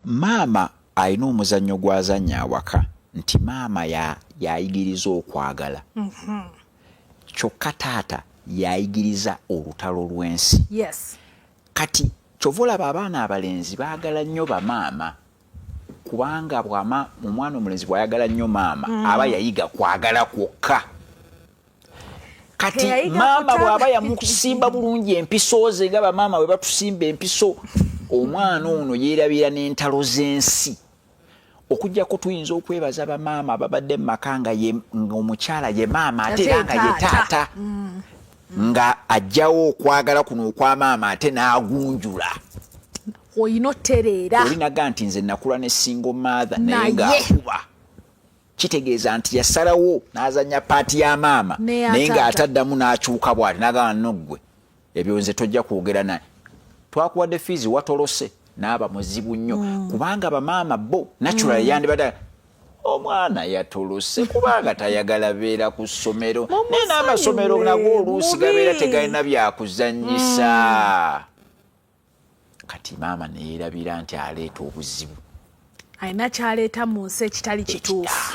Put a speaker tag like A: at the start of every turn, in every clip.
A: maama alina omuzannyo gwazannya awaka nti maama yayigiriza okwagala kyokka taata yayigiriza olutalo lw'ensi. Kati kyova olaba abaana abalenzi baagala nnyo bamaama kubanga omwana omulenzi bw'ayagala nnyo maama aba yayiga kwagala kwokka. Kati maama bw'aba yamusimba bulungi empiso ze nga bamaama bwe batusimba empiso, omwana ono yeerabira n'entalo z'ensi. Okujjako tuyinza okwebaza bamaama ababadde mu maka nga omukyala ye maama ate era nga ye taata nga ajjawo okwagala kuno okwa maama ate n'agunjula.
B: Oyina ottereera.
A: Olinaga nti nze nakula ne single mother naye ng'akuba. Kitegeeza nti yasalawo n'azannya paati ya maama naye ng'ataddamu n'akyuka bw'ati n'agamba nno ggwe ebyo nze tojja kwogera naye. Twakuwadde fiizi watolose n'aba muzibu nnyo kubanga bamaama bo natural yandibadde omwana yatolose kubanga tayagala beera ku ssomero naye n'amasomero nago oluusi gabeera tegalina byakuzannyisa. Kati maama neyeerabira nti aleeta obuzibu.
B: Alina kyaleeta mu nsi ekitali kituufu.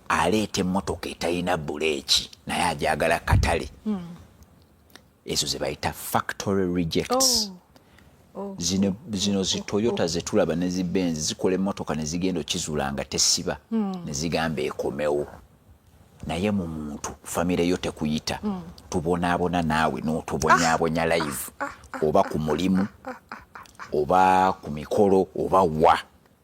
A: Aleeta emmotoka etalina buleeki naye ajagala katale. Ezo ze bayita factory rejects. Zino zi Toyota ze tulaba ne zi Benz zikola emmotoka ne zigenda okizuula nga tesiba ne zigamba ekomewo. Naye mu muntu famire yo tekuyita tubonaabona naawe n'otubonyaabonya live oba ku mulimu oba ku mikolo oba wa